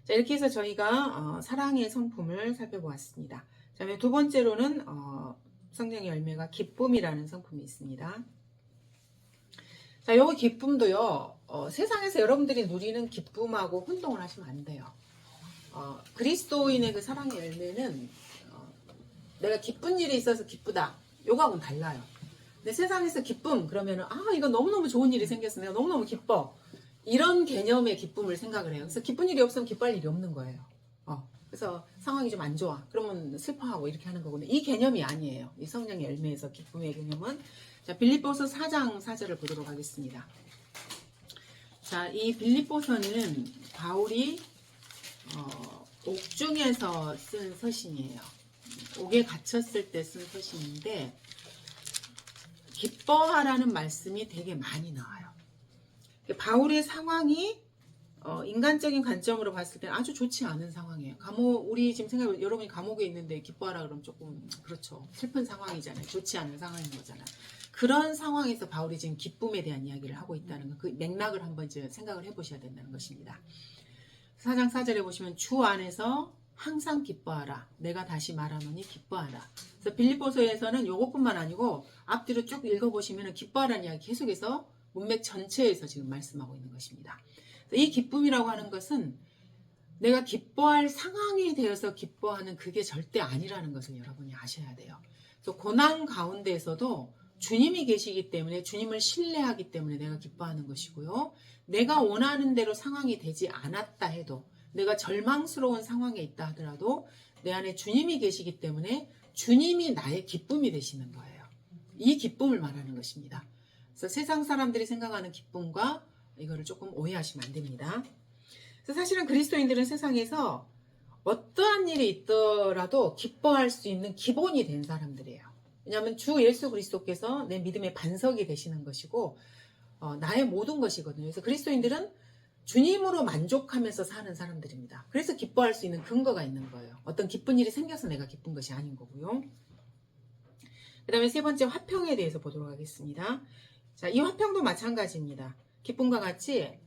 자, 이렇게 해서 저희가 사랑의 성품을 살펴보았습니다. 자, 두 번째로는 성령의 열매가 기쁨이라는 성품이 있습니다. 자, 요 기쁨도요, 세상에서 여러분들이 누리는 기쁨하고 혼동을 하시면 안 돼요. 그리스도인의 그 사랑의 열매는 내가 기쁜 일이 있어서 기쁘다. 요거하고는 달라요. 근데 세상에서 기쁨 그러면은 이거 너무너무 좋은 일이 생겼어. 내가 너무너무 기뻐. 이런 개념의 기쁨을 생각을 해요. 그래서 기쁜 일이 없으면 기뻐할 일이 없는 거예요. 그래서 상황이 좀 안 좋아. 그러면 슬퍼하고 이렇게 하는 거거든요. 이 개념이 아니에요. 이 성령의 열매에서 기쁨의 개념은. 자, 빌립보서 4장 4절을 보도록 하겠습니다. 자, 이 빌립보서는 바울이 옥중에서 쓴 서신이에요. 옥에 갇혔을 때 쓴 서신인데 기뻐하라는 말씀이 되게 많이 나와요. 바울의 상황이 인간적인 관점으로 봤을 때 아주 좋지 않은 상황이에요. 우리 지금 생각해보면 여러분이 감옥에 있는데 기뻐하라 그러면 조금 그렇죠. 슬픈 상황이잖아요. 좋지 않은 상황인 거잖아요. 그런 상황에서 바울이 지금 기쁨에 대한 이야기를 하고 있다는 거, 그 맥락을 한번 이제 생각을 해보셔야 된다는 것입니다. 4장 4절에 보시면 주 안에서 항상 기뻐하라. 내가 다시 말하노니 기뻐하라. 그래서 빌립보서에서는 요것뿐만 아니고 앞뒤로 쭉 읽어보시면 기뻐하라는 이야기 계속해서 문맥 전체에서 지금 말씀하고 있는 것입니다. 이 기쁨이라고 하는 것은 내가 기뻐할 상황이 되어서 기뻐하는 그게 절대 아니라는 것을 여러분이 아셔야 돼요. 그래서 고난 가운데에서도 주님이 계시기 때문에 주님을 신뢰하기 때문에 내가 기뻐하는 것이고요. 내가 원하는 대로 상황이 되지 않았다 해도 내가 절망스러운 상황에 있다 하더라도 내 안에 주님이 계시기 때문에 주님이 나의 기쁨이 되시는 거예요. 이 기쁨을 말하는 것입니다. 그래서 세상 사람들이 생각하는 기쁨과 이거를 조금 오해하시면 안 됩니다. 그래서 사실은 그리스도인들은 세상에서 어떠한 일이 있더라도 기뻐할 수 있는 기본이 된 사람들이에요. 왜냐하면 주 예수 그리스도께서 내 믿음의 반석이 되시는 것이고 나의 모든 것이거든요. 그래서 그리스도인들은 주님으로 만족하면서 사는 사람들입니다. 그래서 기뻐할 수 있는 근거가 있는 거예요. 어떤 기쁜 일이 생겨서 내가 기쁜 것이 아닌 거고요. 그 다음에 세 번째 화평에 대해서 보도록 하겠습니다. 자, 이 화평도 마찬가지입니다. 기쁨과 같이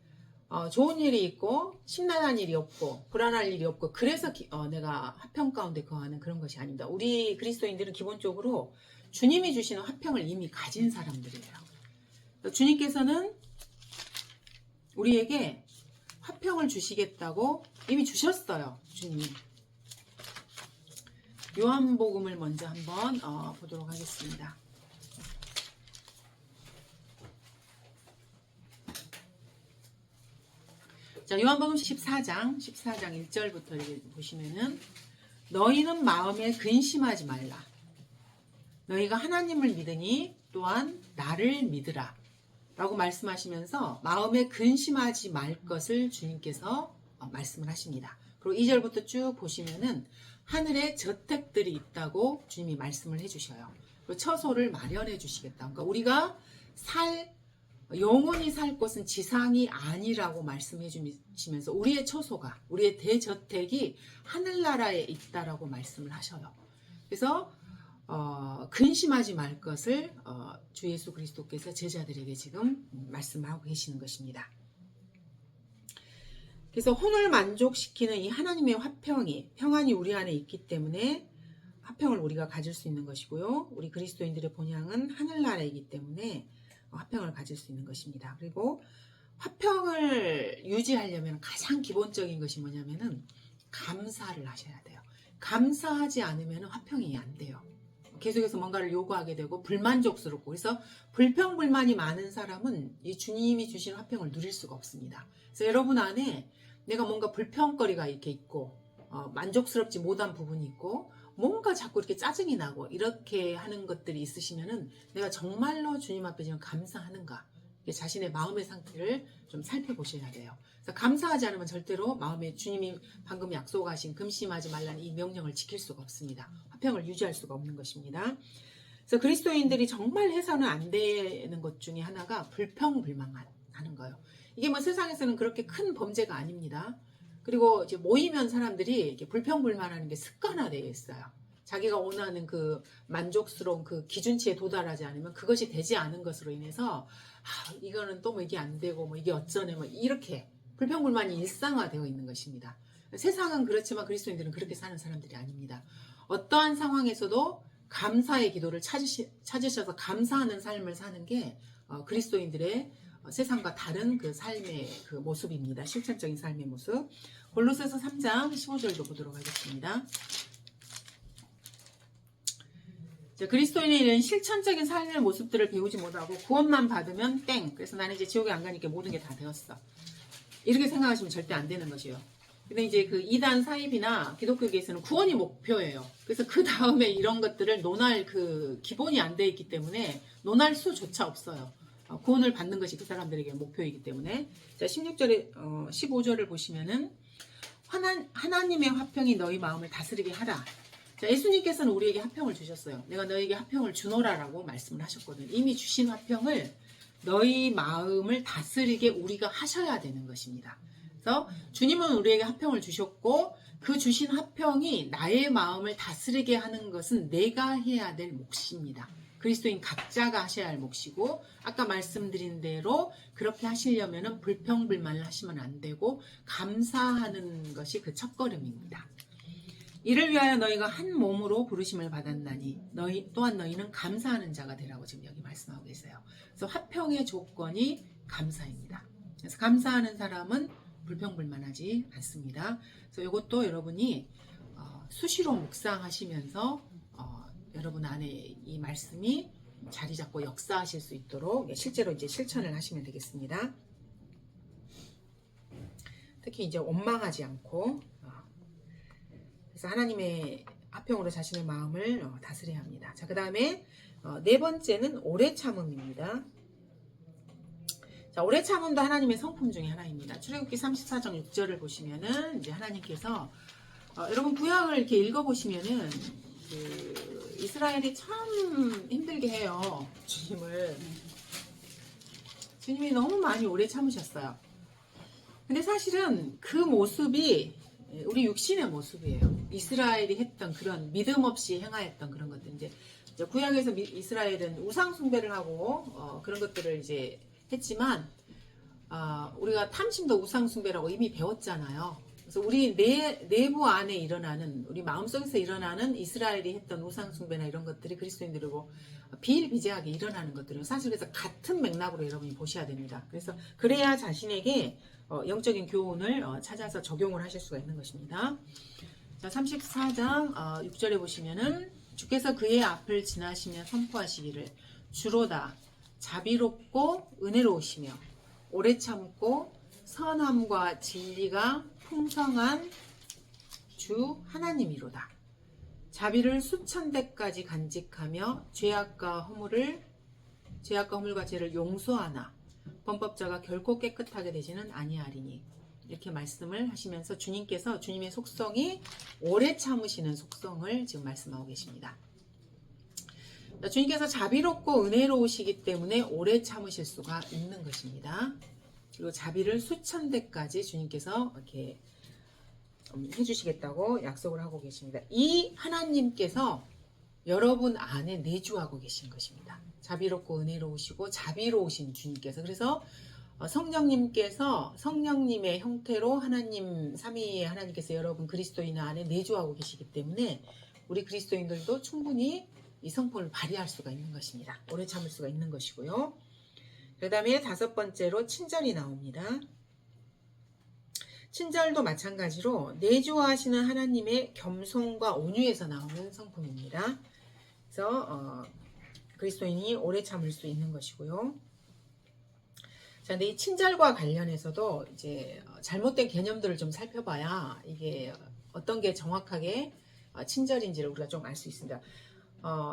좋은 일이 있고 심란한 일이 없고 불안할 일이 없고 그래서 내가 화평 가운데 거하는 그런 것이 아닙니다. 우리 그리스도인들은 기본적으로 주님이 주시는 화평을 이미 가진 사람들이에요. 주님께서는 우리에게 화평을 주시겠다고 이미 주셨어요. 주님. 요한복음을 먼저 한번 보도록 하겠습니다. 자, 요한복음 14장 1절부터 보시면은 너희는 마음에 근심하지 말라. 너희가 하나님을 믿으니 또한 나를 믿으라. 라고 말씀하시면서 마음에 근심하지 말 것을 주님께서 말씀을 하십니다. 그리고 2절부터 쭉 보시면은 하늘에 저택들이 있다고 주님이 말씀을 해주셔요. 그리고 처소를 마련해 주시겠다. 그러니까 우리가 영원히 살 곳은 지상이 아니라고 말씀해 주시면서 우리의 처소가, 우리의 대저택이 하늘나라에 있다라고 말씀을 하셔요. 그래서 근심하지 말 것을 주 예수 그리스도께서 제자들에게 지금 말씀하고 계시는 것입니다. 그래서 혼을 만족시키는 이 하나님의 평안이 우리 안에 있기 때문에 화평을 우리가 가질 수 있는 것이고요. 우리 그리스도인들의 본향은 하늘나라이기 때문에 화평을 가질 수 있는 것입니다. 그리고 화평을 유지하려면 가장 기본적인 것이 뭐냐면은 감사를 하셔야 돼요. 감사하지 않으면 화평이 안 돼요. 계속해서 뭔가를 요구하게 되고 불만족스럽고 그래서 불평불만이 많은 사람은 이 주님이 주신 화평을 누릴 수가 없습니다. 그래서 여러분 안에 내가 뭔가 불평거리가 이렇게 있고 만족스럽지 못한 부분이 있고 뭔가 자꾸 이렇게 짜증이 나고 이렇게 하는 것들이 있으시면은 내가 정말로 주님 앞에 지금 감사하는가 자신의 마음의 상태를 좀 살펴보셔야 돼요. 그래서 감사하지 않으면 절대로 마음에 주님이 방금 약속하신 금심하지 말라는 이 명령을 지킬 수가 없습니다. 화평을 유지할 수가 없는 것입니다. 그래서 그리스도인들이 정말 해서는 안 되는 것 중에 하나가 불평불만하는 거예요. 이게 뭐 세상에서는 그렇게 큰 범죄가 아닙니다. 그리고 이제 모이면 사람들이 이렇게 불평불만하는 게 습관화되어 있어요. 자기가 원하는 그 만족스러운 그 기준치에 도달하지 않으면 그것이 되지 않은 것으로 인해서 이거는 또 뭐 이게 안 되고 뭐 이게 어쩌네 뭐 이렇게 불평불만이 일상화되어 있는 것입니다. 세상은 그렇지만 그리스도인들은 그렇게 사는 사람들이 아닙니다. 어떠한 상황에서도 감사의 기도를 찾으셔서 감사하는 삶을 사는 게 그리스도인들의 세상과 다른 그 삶의 그 모습입니다. 실천적인 삶의 모습. 골로새서 3장 15절도 보도록 하겠습니다. 그리스도인의 이런 실천적인 삶의 모습들을 배우지 못하고 구원만 받으면 땡. 그래서 나는 이제 지옥에 안 가니까 모든 게 다 되었어. 이렇게 생각하시면 절대 안 되는 것이에요. 근데 이제 그 이단 사입이나 기독교계에서는 구원이 목표예요. 그래서 그 다음에 이런 것들을 논할 그 기본이 안 돼 있기 때문에 논할 수조차 없어요. 구원을 받는 것이 그 사람들에게 목표이기 때문에. 자, 16절에 15절을 보시면은 하나님의 화평이 너희 마음을 다스리게 하라. 자, 예수님께서는 우리에게 화평을 주셨어요. 내가 너에게 화평을 주노라라고 말씀을 하셨거든요. 이미 주신 화평을 너희 마음을 다스리게 우리가 하셔야 되는 것입니다. 그래서 주님은 우리에게 화평을 주셨고 그 주신 화평이 나의 마음을 다스리게 하는 것은 내가 해야 될 몫입니다. 그리스도인 각자가 하셔야 할 몫이고 아까 말씀드린 대로 그렇게 하시려면 불평불만을 하시면 안 되고 감사하는 것이 그 첫걸음입니다. 이를 위하여 너희가 한 몸으로 부르심을 받았나니 또한 너희는 감사하는 자가 되라고 지금 여기 말씀하고 계세요. 그래서 화평의 조건이 감사입니다. 그래서 감사하는 사람은 불평불만하지 않습니다. 그래서 이것도 여러분이 수시로 묵상하시면서 여러분 안에 이 말씀이 자리 잡고 역사하실 수 있도록 실제로 이제 실천을 하시면 되겠습니다. 특히 이제 원망하지 않고 그래서 하나님의 화평으로 자신의 마음을 다스려야 합니다. 자, 그 다음에 네 번째는 오래 참음입니다. 자, 오래 참음도 하나님의 성품 중에 하나입니다. 출애굽기 34장 6절을 보시면은 이제 하나님께서 여러분 구약을 이렇게 읽어보시면은 그 이스라엘이 참 힘들게 해요. 주님이 너무 많이 오래 참으셨어요. 근데 사실은 그 모습이 우리 육신의 모습이에요. 이스라엘이 했던 그런 믿음 없이 행하였던 그런 것들. 이제 구약에서 이스라엘은 우상 숭배를 하고 그런 것들을 이제 했지만 우리가 탐심도 우상 숭배라고 이미 배웠잖아요. 그래서 우리 내부 안에 일어나는 우리 마음속에서 일어나는 이스라엘이 했던 우상 숭배나 이런 것들이 그리스도인들이고 비일비재하게 일어나는 것들은 사실 그래서 같은 맥락으로 여러분이 보셔야 됩니다. 그래서 그래야 자신에게 영적인 교훈을 찾아서 적용을 하실 수가 있는 것입니다. 자, 34장 6절에 보시면은 주께서 그의 앞을 지나시며 선포하시기를 주로다 자비롭고 은혜로우시며 오래 참고 선함과 진리가 풍성한 주 하나님이로다. 자비를 수천 대까지 간직하며 죄악과 허물과 죄를 용서하나 범법자가 결코 깨끗하게 되지는 아니하리니 이렇게 말씀을 하시면서 주님께서 주님의 속성이 오래 참으시는 속성을 지금 말씀하고 계십니다. 주님께서 자비롭고 은혜로우시기 때문에 오래 참으실 수가 있는 것입니다. 그리고 자비를 수천 대까지 주님께서 이렇게 해주시겠다고 약속을 하고 계십니다. 이 하나님께서 여러분 안에 내주하고 계신 것입니다. 자비롭고 은혜로우시고 자비로우신 주님께서. 그래서 성령님께서 성령님의 형태로 하나님 삼위의 하나님께서 여러분 그리스도인 안에 내주하고 계시기 때문에 우리 그리스도인들도 충분히 이 성품을 발휘할 수가 있는 것입니다. 오래 참을 수가 있는 것이고요. 그 다음에 다섯 번째로 친절이 나옵니다. 친절도 마찬가지로 내주하시는 하나님의 겸손과 온유에서 나오는 성품입니다. 그래서 그리스도인이 오래 참을 수 있는 것이고요. 자, 근데 이 친절과 관련해서도 이제 잘못된 개념들을 좀 살펴봐야 이게 어떤 게 정확하게 친절인지를 우리가 좀 알 수 있습니다.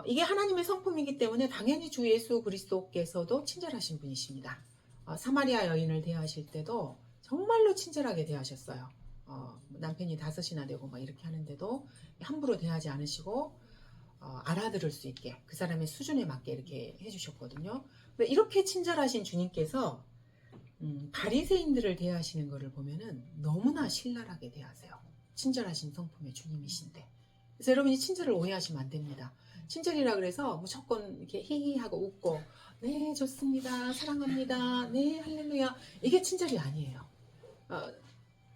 이게 하나님의 성품이기 때문에 당연히 주 예수 그리스도께서도 친절하신 분이십니다. 사마리아 여인을 대하실 때도 정말로 친절하게 대하셨어요. 남편이 5이나 되고 막 이렇게 하는데도 함부로 대하지 않으시고 알아들을 수 있게 그 사람의 수준에 맞게 이렇게 해주셨거든요. 근데 이렇게 친절하신 주님께서 바리새인들을 대하시는 것을 보면은 너무나 신랄하게 대하세요. 친절하신 성품의 주님이신데. 그래서 여러분이 친절을 오해하시면 안 됩니다. 친절이라 그래서 무조건 이렇게 히히하고 웃고 네 좋습니다 사랑합니다 네 할렐루야 이게 친절이 아니에요.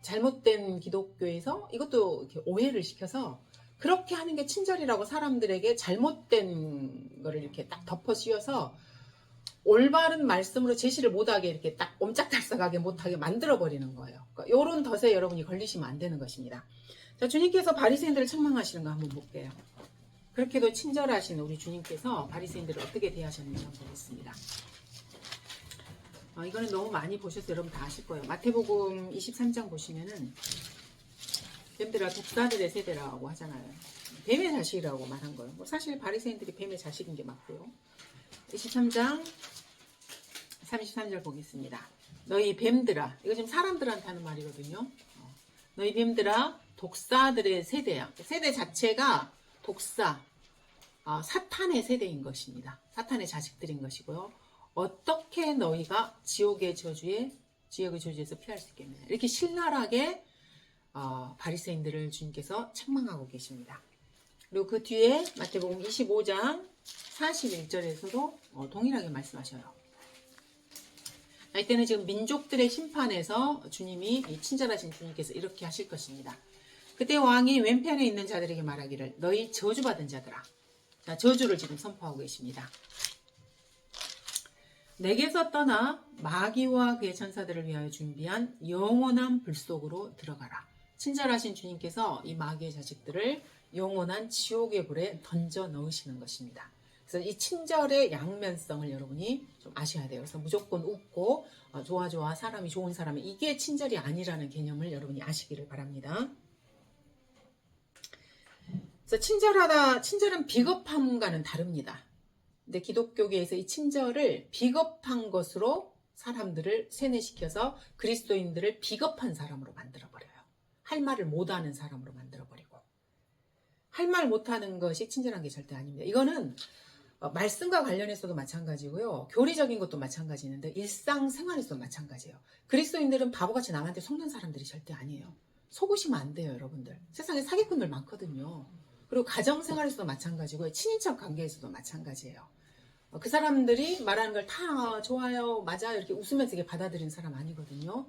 잘못된 기독교에서 이것도 이렇게 오해를 시켜서 그렇게 하는 게 친절이라고 사람들에게 잘못된 거를 이렇게 딱 덮어 씌워서 올바른 말씀으로 제시를 못하게 이렇게 딱 옴짝달싹하게 못하게 만들어버리는 거예요. 그러니까 이런 덫에 여러분이 걸리시면 안 되는 것입니다. 자, 주님께서 바리새인들을 책망하시는 거 한번 볼게요. 그렇게도 친절하신 우리 주님께서 바리새인들을 어떻게 대하셨는지 한번 보겠습니다. 이거는 너무 많이 보셔서 여러분 다 아실 거예요. 마태복음 23장 보시면은 뱀들아 독사들의 세대라고 하잖아요. 뱀의 자식이라고 말한 거예요. 뭐 사실 바리새인들이 뱀의 자식인 게 맞고요. 23장 33절 보겠습니다. 너희 뱀들아, 이거 지금 사람들한테 하는 말이거든요. 너희 뱀들아 독사들의 세대야. 세대 자체가 독사, 사탄의 세대인 것입니다. 사탄의 자식들인 것이고요. 어떻게 너희가 지옥의 저주에서 피할 수 있겠느냐. 이렇게 신랄하게 바리새인들을 주님께서 책망하고 계십니다. 그리고 그 뒤에 마태복음 25장 41절에서도 동일하게 말씀하셔요. 이때는 지금 민족들의 심판에서 주님이, 친절하신 주님께서 이렇게 하실 것입니다. 그때 왕이 왼편에 있는 자들에게 말하기를 너희 저주받은 자들아. 자, 저주를 지금 선포하고 계십니다. 내게서 떠나 마귀와 그의 천사들을 위하여 준비한 영원한 불 속으로 들어가라. 친절하신 주님께서 이 마귀의 자식들을 영원한 지옥의 불에 던져 넣으시는 것입니다. 그래서 이 친절의 양면성을 여러분이 좀 아셔야 돼요. 그래서 무조건 웃고 좋아 사람이 좋은 사람이 이게 친절이 아니라는 개념을 여러분이 아시기를 바랍니다. 그래서 친절은 비겁함과는 다릅니다. 근데 기독교계에서 이 친절을 비겁한 것으로 사람들을 세뇌시켜서 그리스도인들을 비겁한 사람으로 만들어버려요. 할 말을 못하는 사람으로 만들어버리고. 할 말 못하는 것이 친절한 게 절대 아닙니다. 이거는 말씀과 관련해서도 마찬가지고요. 교리적인 것도 마찬가지인데 일상생활에서도 마찬가지예요. 그리스도인들은 바보같이 남한테 속는 사람들이 절대 아니에요. 속으시면 안 돼요, 여러분들. 세상에 사기꾼들 많거든요. 그리고 가정생활에서도 마찬가지고요. 친인척 관계에서도 마찬가지예요. 그 사람들이 말하는 걸 다 좋아요, 맞아요 이렇게 웃으면서 이게 받아들이는 사람 아니거든요.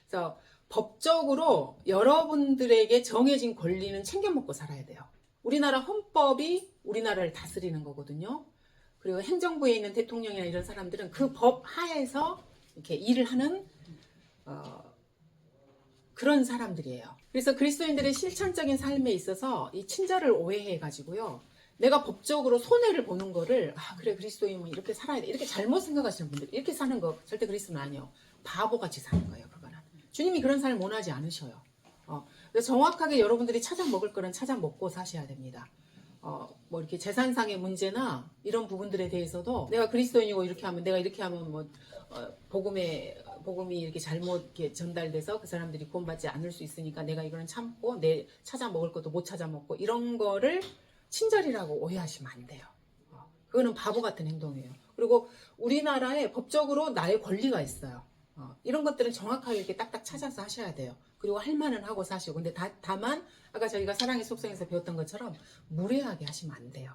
그래서 법적으로 여러분들에게 정해진 권리는 챙겨 먹고 살아야 돼요. 우리나라 헌법이 우리나라를 다스리는 거거든요. 그리고 행정부에 있는 대통령이나 이런 사람들은 그 법 하에서 이렇게 일을 하는 그런 사람들이에요. 그래서 그리스도인들의 실천적인 삶에 있어서 이 친절을 오해해 가지고요. 내가 법적으로 손해를 보는 거를 그래 그리스도인은 이렇게 살아야 돼. 이렇게 잘못 생각하시는 분들 이렇게 사는 거 절대 그리스도는 아니에요. 바보같이 사는 거예요. 그거는. 주님이 그런 삶을 원하지 않으셔요. 그래서 정확하게 여러분들이 찾아 먹을 거는 찾아 먹고 사셔야 됩니다. 뭐 이렇게 재산상의 문제나 이런 부분들에 대해서도 내가 그리스도인이고 내가 이렇게 하면 뭐 복음이 이렇게 잘못 이렇게 전달돼서 그 사람들이 구원받지 않을 수 있으니까 내가 이거는 참고 내 찾아 먹을 것도 못 찾아 먹고 이런 거를 친절이라고 오해하시면 안 돼요. 그거는 바보 같은 행동이에요. 그리고 우리나라에 법적으로 나의 권리가 있어요. 이런 것들은 정확하게 이렇게 딱딱 찾아서 하셔야 돼요. 그리고 할 만은 하고 사시고. 근데 다만 아까 저희가 사랑의 속성에서 배웠던 것처럼 무례하게 하시면 안 돼요.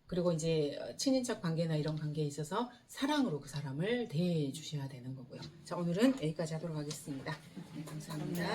그리고 이제 친인척 관계나 이런 관계에 있어서 사랑으로 그 사람을 대해 주셔야 되는 거고요. 자, 오늘은 여기까지 하도록 하겠습니다. 감사합니다.